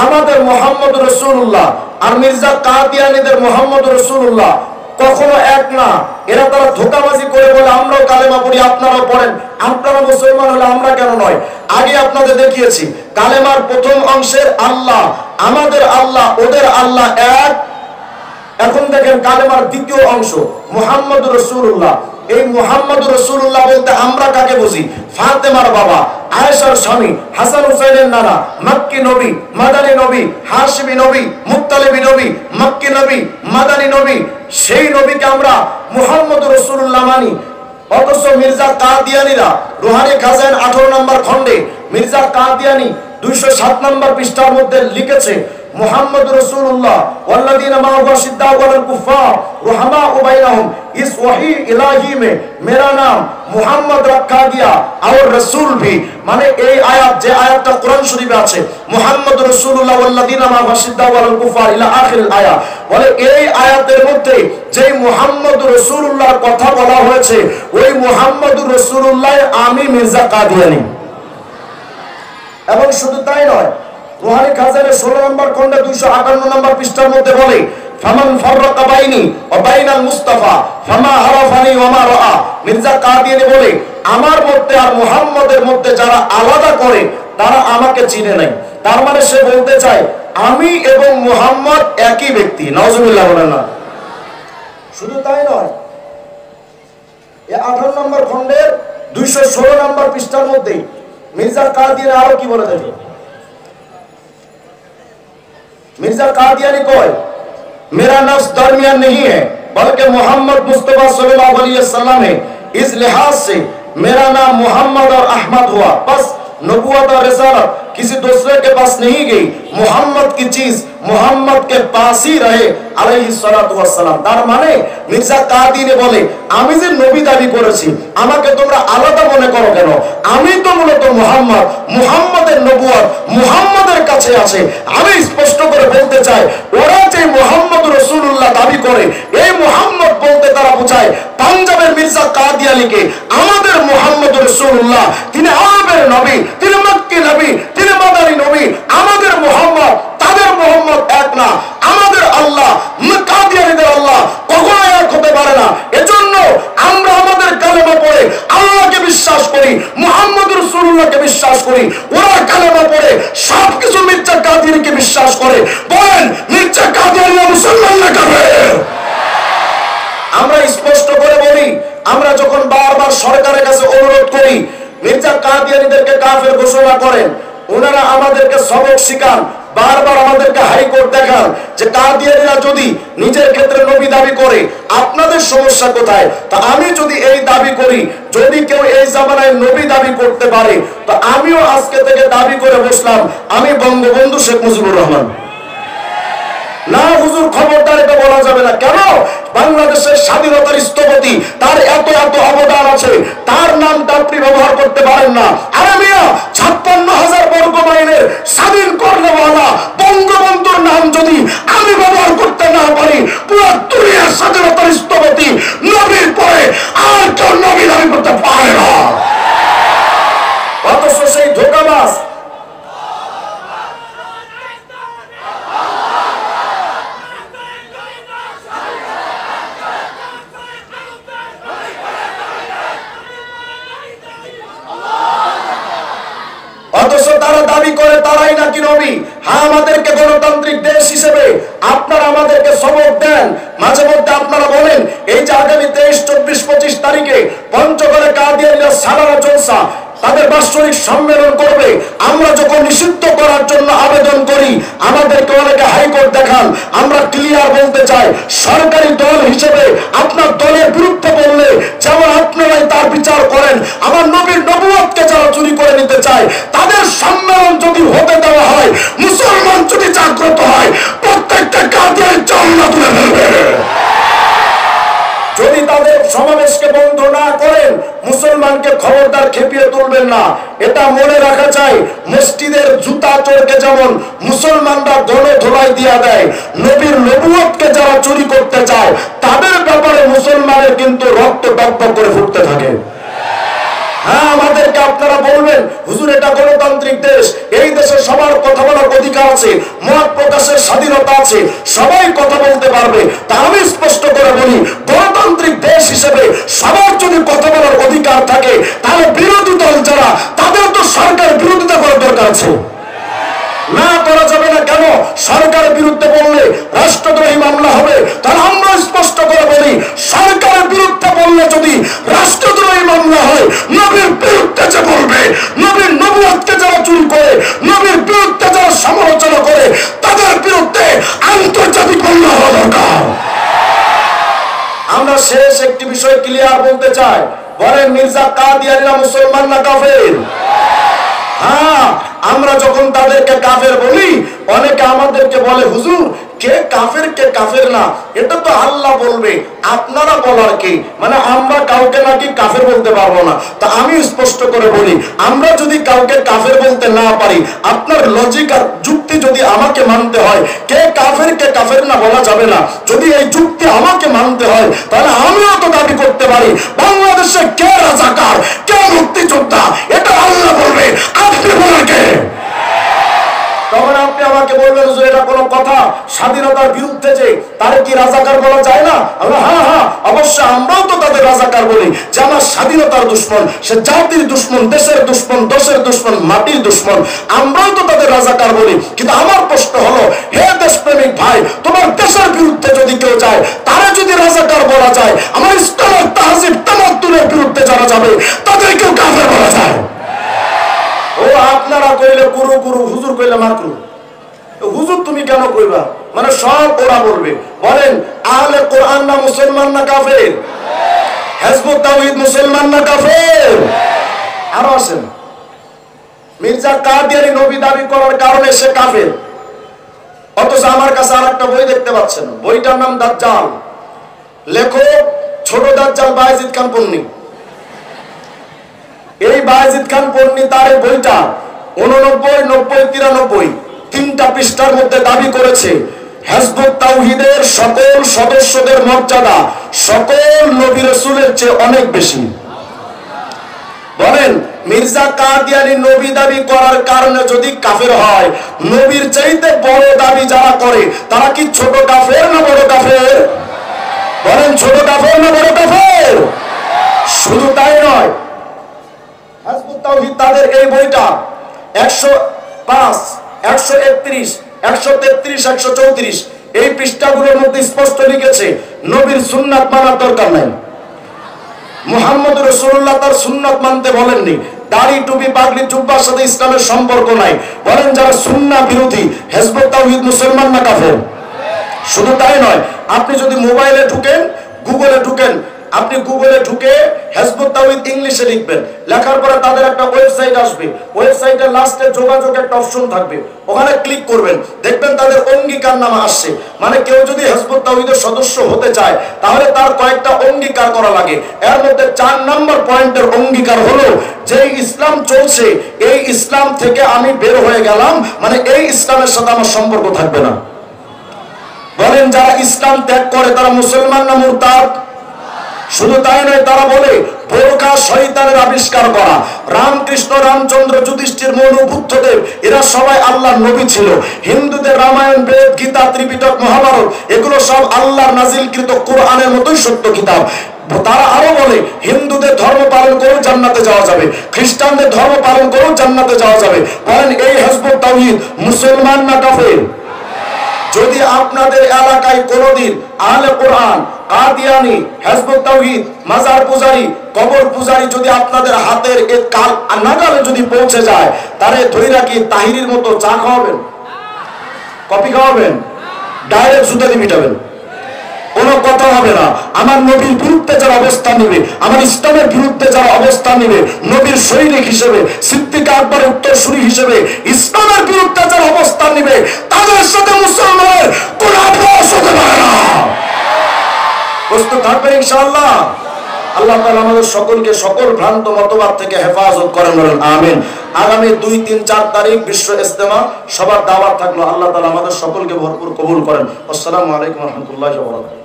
আমাদের মুহাম্মদ রাসূলুল্লাহ আর মির্জা কাদিয়ানীদের মুহাম্মদ রাসূলুল্লাহ কখনো এক না। এরা তারা ধোঁকাবাজি করে বলে আমরাও কালেমা পড়ি, আপনারাও পড়েন, আপনারা মুসলমান হলে আমরা কেন নয়। আগে আপনাদের দেখিয়েছি কালেমার প্রথম অংশের আল্লাহ, আমাদের আল্লাহ ওদের আল্লাহ এক। এখন দেখেন কালেমার দ্বিতীয় অংশ মুহাম্মদ রাসূলুল্লাহ। এই মুহাম্মদ রাসূলুল্লাহ বলতে আমরা কাকে বুঝি? ফাতেমার বাবা, আয়েশার স্বামী, হাসান হুসাইনের নানা, মক্কি নবী, মাদানী নবী, হাশিমি নবী, মুত্তালিবী নবী, মক্কি নবী, মাদানী নবী, সেই নবীকে আমরা মুহাম্মদ রাসূলুল্লাহ মানি। অথচ মির্জা কাদিয়ানীরা রুহানি খাজাইন 18 নম্বর খণ্ডে মির্জা কাদিয়ানী 207 নম্বর পৃষ্ঠার মধ্যে লিখেছে मुहम्मद रसूलुल्लाह वल्लदीना माअहु अशिद्दाउ अलल कुफ्फार रुहमाउ बैनहुम। इस वही इलाही में मेरा नाम मुहम्मद रखा गया और रसूल भी, माने এই আয়াত যে আয়াতটা কোরআন শরীফে আছে মুহাম্মদ রাসূলুল্লাহ ওয়াল্লাযিনা মাআহু আশিদ্দাউ আলাল কুফার ইলা আখির আয়াত, বলে এই আয়াতের মধ্যে যে মুহাম্মদ রাসূলুল্লাহর কথা বলা হয়েছে ওই মুহাম্মদ রাসূলুল্লাহ আমি মির্জা কাদিয়ানী। এবং শুধু তাই নয়, রুহানি খাজানের 16 নম্বর খণ্ডে 258 নম্বর পৃষ্ঠার মধ্যে বলে ফামান ফাররাকা বাইনি ওয়া বাইনাল মুস্তাফা ফামা আরাফানি ওয়া মা রাআ। মির্জা কাদিয়ানী বলে আমার মধ্যে আর মুহাম্মদের মধ্যে যারা আলাদা করে তারা আমাকে চিনে নাই। তার মানে সে বলতে চায় আমি এবং মুহাম্মদ একই ব্যক্তি। নাউজুবিল্লাহ বলেন না। শুধু তাই নয়, এই 18 নম্বর খণ্ডের 216 নম্বর পৃষ্ঠার মধ্যে মির্জা কাদিয়ানী আরো কি বলে থাকে? मिर्जा कादियानी कहे मेरा नफ्स दरमियान नहीं है बल्कि मोहम्मद मुस्तफा सल्लल्लाहु अलैहि वसल्लम है। इस लिहाज से मेरा नाम मोहम्मद और अहमद हुआ। बस नबूवत और रिसालत किसी दूसरे के पास नहीं गई, मोहम्मद की चीज मोहम्मद के पास ही रहे আলাইহিস সালাতু ওয়াস সালাম। তার মানে মির্জা কাদিয়ানী বলে আমি যে নবী দাবি করেছি আমাকে তোমরা আলাদা মনে করো কেন? আমি তো মূলত মুহাম্মদ, মুহাম্মদের নবুয়ত মুহাম্মদের কাছে আছে। আমি স্পষ্ট করে বলতে চাই ওরা যে মুহাম্মদ রাসূলুল্লাহ দাবি করে এই মুহাম্মদ বলতে তারা বোঝায় পাঞ্জাবের মির্জা কাদিয়ানীকে। আমাদের মুহাম্মদ রাসূলুল্লাহ তিনি আরবের নবী, তিনি মক্কি নবী, তিনি মাদানী নবী। আমাদের মুহাম্মদ তাদের মুহাম্মদ এক না। আমাদের আল্লাহ কাদিয়ানীদের আল্লাহ কখনো এক হতে পারে না। এজন্য আমরা আমাদের কালেমা পড়ে আল্লাহকে বিশ্বাস করি, মুহাম্মদ রাসূলুল্লাহকে বিশ্বাস করি। ওরা কালেমা পড়ে সবকিছু মির্জা কাদিয়ানীকে বিশ্বাস করে। বলেন মির্জা কাদিয়ানী মুসলমান না কাফের? আমরা স্পষ্ট করে বলি, আমরা যখন বারবার সরকারের কাছে অনুরোধ করি মির্জা কাদিয়ানীদেরকে কাফের ঘোষণা করেন, ওনারা আমাদেরকে সবক শিখান, বারবার আমাদেরকে হাইকোর্ট দেখান যে কাদিয়ানীরা যদি নিজের ক্ষেত্রে নবী দাবি করে আপনাদের সমস্যা কোথায়? তা আমি যদি এই দাবি করি, যদি কেউ এই জামানায় নবী দাবি করতে পারে তো আমিও আজকে থেকে দাবি করে বসলাম আমি বঙ্গবন্ধু শেখ মুজিবুর রহমান। না হুজুর খবরদার এটা বলা যাবে না। কেন? বাংলাদেশের স্বাধীনতার স্থপতি, তার এত এত অবদান আছে, তার নামটা আপনি ব্যবহার করতে পারেন না। আরে মিয়া 56,000 বর্গ মাইলের স্বাধীন করনেওয়ালা বঙ্গবন্ধুর নাম যদি আমি ব্যবহার করতে না পারি, পুরো দুনিয়ার স্বাধীনতার স্থপতি নবীর পরে আর কেউ নবী দাবি করতে পারে না। অথচ সেই ধোঁকাবাজ অথচ তারা দাবি করে তারাই নাকি নবী। হ্যাঁ, আমাদেরকে গণতান্ত্রিক দেশ হিসেবে আপনারা আমাদেরকে সবক দেন। মাঝে মধ্যে আপনারা বলেন এই যে আগামী 23, 24, 25 তারিখে পঞ্চগড়ে কাদিয়ানীরা সালারা জলসা তাদের বাৎসরিক সম্মেলন করবে। আমরা যখন নিষিদ্ধ করার জন্য আবেদন করি আমাদেরকে অনেকে হাইকোর্ট দেখান। আমরা ক্লিয়ার বলতে চাই সরকারি দল হিসেবে আপনার দলের বিরুদ্ধে বললে যেমন আপনারাই তার বিচার করেন, আমার নবীর নবুয়তকে যারা চুরি করে নিতে চায় তাদের সম্মেলন যদি হতে দেওয়া হয়, মুসলমান যদি জাগ্রত হয় প্রত্যেকটা কাদিয়ানী চামড়া তুলে ফেলবে। যদি তাদের সমাবেশকে বন্ধ না করেন মুসলমানকে খবরদার খেপিয়ে তুলবেন না। এটা মনে রাখা চাই মসজিদের জুতা চোরকে যেমন মুসলমানরা গণে ধোলাই দিয়া দেয়, নবীর নবুয়তকে যারা চুরি করতে চায় তাদের ব্যাপারে মুসলমানের কিন্তু রক্ত টকটক করে ফুটতে থাকে। হ্যাঁ, আমাদেরকে আপনারা বলবেন হুজুর এটা গণতান্ত্রিক দেশ, এই দেশে সবার কথা বলার অধিকার আছে, মত প্রকাশের স্বাধীনতা আছে, সবাই কথা বলতে পারবে। তা আমি স্পষ্ট করে বলি, গণতান্ত্রিক দেশ হিসেবে সবার যদি কথা বলার অধিকার থাকে, তাহলে বিরোধী দল যারা, তাদের তো সরকার বিরোধিতা করার দরকার আছে। না করা যাবে না কেন? সরকারের বিরুদ্ধে বললে রাষ্ট্রদ্রোহী মামলা হবে। তাহলে আমরা স্পষ্ট করে বলি, সরকারের বিরুদ্ধে বললে যদি রাষ্ট্রদ্রোহী মামলা হয়, নবীর বিরুদ্ধে যে বলবে, নবীর নবুয়তকে যারা চুরি করে, নবীর বিরুদ্ধে যারা সমালোচনা করে, তাদের বিরুদ্ধে আন্তর্জাতিক মামলা হওয়া দরকার। আমরা শেষ একটি বিষয় ক্লিয়ার বলতে চাই, বলেন মির্জা কাদিয়ানীরা মুসলমান না কাফের? হ্যাঁ, আমরা যখন তাদেরকে কাফের বলি, অনেকে আমাদেরকে বলে হুজুর কে কাফের কে কাফের না, এটা তো আল্লাহ বলবে, আপনারা বলার কি? মানে আমরা কাউকে নাকি কাফের বলতে পারবো না। তা আমি স্পষ্ট করে বলি, আমরা যদি কাউকে কাফের বলতে না পারি, আপনার লজিক আর যুক্তি যদি আমাকে মানতে হয়, কে কাফের কে কাফের না বলা যাবে না, যদি এই যুক্তি আমাকে মানতে হয়, তাহলে আমিও তো দাবি করতে পারি বাংলাদেশে কে রাজাকার কে মুক্তিযোদ্ধা, এটা আল্লাহ বলবে, আপনি বলেন কে? তখন আপনি আমাকে বলবেন যে এটা কোনো কথা, স্বাধীনতার বিরুদ্ধে যে তার কি রাজাকার বলা যায় না? হ্যাঁ হ্যাঁ, অবশ্যই আমরাও তো তাদের রাজাকার বলি, যে আমার স্বাধীনতার দুশ্মন, সে জাতির দুশ্মন, দেশের দুশ্মন, দশের দুশ্মন, মাটির দুশ্মন, আমরাও তো তাদের রাজাকার বলি। কিন্তু আমার প্রশ্ন হলো, হে দেশপ্রেমিক ভাই, তোমার দেশের বিরুদ্ধে যদি কেউ যায়, তারা যদি রাজাকার বলা যায়, আমার ইসলামের তাহজিব তামাদ্দুনের বিরুদ্ধে যারা যাবে, তাদেরকেও কাফের বলা যায়? ও আপনারা কইলে গুরু গুরু, হুজুর কইলে মাকরু। হুজুর তুমি কেন কইবা? মানে সব ওরা বলবে। বলেন আহলে কোরআন না মুসলমান না কাফের? হিজবুত তাওহীদ মুসলমান না কাফের? আরো আছেন। মির্জা কাদিয়ানী নবী দাবি করার কারণে সে কাফের, অথচ আমার কাছে আরেকটা বই দেখতে পাচ্ছেন, বইটার নাম দাজ্জাল, লেখক ছোট দাজ্জাল বায়েজিদ খান পন্নী। এই বায়েজিদ খান পন্নী তার এই বইটা 89, 90, 93 তিনটা পৃষ্ঠার মধ্যে দাবি করেছে হিজবুত তাওহীদের সকল সদস্যদের মর্যাদা সকল নবী রাসূলের চেয়ে অনেক বেশি। বলেন মির্জা কাদিয়ানী নবী দাবি করার কারণে যদি কাফের হয়, নবীর চাইতে বড় দাবি যারা করে, তারা কি ছোট কাফের না বড় কাফের? বলেন ছোট কাফের না বড় কাফের? শুধু তাই নয়, হিজবুত তাওহীদ তাদের এই বইটা 105, 131, 133, 134 এই পৃষ্ঠাগুলোর মধ্যে স্পষ্ট লিখেছে নবীর সুন্নাত মানার দরকার নাই। মুহাম্মদ রাসূলুল্লাহ তার সুন্নাত মানতে বলেননি। দাড়ি টুপি পাগড়ি জুব্বার সাথে ইসলামের সম্পর্ক নাই। বলেন যারা সুন্নাহ বিরোধী, হিজবুত তাওহীদ মুসলমান না কাফের? শুধু তাই নয়, আপনি যদি মোবাইলে ঢুকেন, গুগলে ঢুকেন, আপনি গুগলে ঢুকে হিজবুত তাওহীদ ইংলিশে লিখবেন, লেখার পরে তাদের একটা ওয়েবসাইট আসবে, ওয়েবসাইটের লাস্টে যোগাযোগ একটা অপশন থাকবে, ওখানে ক্লিক করবেন, দেখবেন তাদের অঙ্গীকারনামা আসছে। মানে কেউ যদি হিজবুত তাওহীদের সদস্য হতে চায়, তাহলে তার কয়েকটা অঙ্গীকার করা লাগে। এর মধ্যে 4 নম্বর পয়েন্টের অঙ্গীকার হলো, যে ইসলাম চলছে এই ইসলাম থেকে আমি বের হয়ে গেলাম, মানে এই ইসলামের সাথে আমার সম্পর্ক থাকবে না। বলেন যারা ইসলাম ত্যাগ করে তারা মুসলমান না মুরতাদ? শুধু তাই নয়, তারা বলে বোরকা শয়তানের আবিষ্কার করা, রামকৃষ্ণ, রামচন্দ্র, যুধিষ্ঠির, মনু, বুদ্ধদেব এরা সবাই আল্লাহর নবী ছিল। হিন্দুদের রামায়ণ, বেদ, গীতা, ত্রিপিটক, মহাভারত এগুলো সব আল্লাহর নাজিলকৃত কোরআনের মতোই সত্য কিতাব। তারা আরো বলে হিন্দুদের ধর্ম পালন করেও জান্নাতে যাওয়া যাবে, খ্রিস্টানদের ধর্ম পালন করেও জান্নাতে যাওয়া যাবে। বলেন এই হিজবুত তাওহীদ মুসলমান না কাফের? যদি আপনাদের এলাকায় কোনদিন আহলে কোরআন, কাদিয়ানী, হিজবুত তাওহীদ, মাজার পূজারী, কবর পূজারী যদি আপনাদের হাতের এই কাল নাগালে যদি পৌঁছে যায়, তাহলে ধইরা কি তাহিরির মতো চা খাওয়াবেন, কফি খাওয়াবেন, ডাইরেক্ট জুতাদি পিটাবেন? কোনো কথা হবে না। আমার নবীর বিরুদ্ধে যারা অবস্থান নেবে, আমার ইসলামের বিরুদ্ধে যারা অবস্থান নেবে, নবীর সৈনিক হিসেবে, সিদ্দিক আকবরের উত্তরসূরি হিসেবে ইসলামের বিরুদ্ধে যারা অবস্থান নেবে, তাদের সাথে মুসলমানের কোন আপোষ হতে পারে না। প্রস্তুত থাকবেন ইনশাআল্লাহ? আল্লাহ তাআলা আমাদের সকলকে সকল ভ্রান্ত মতবাদ থেকে হেফাজত করেন, বলেন আমিন। আগামী 2, 3, 4 তারিখ বিশ্ব ইজতেমা, সবার দাওয়াত থাকলো। আল্লাহ তাআলা আমাদের সকলকে ভরপুর কবুল করেন। আসসালামু আলাইকুম ওয়া রাহমাতুল্লাহি ওয়া বারাকাতুহু।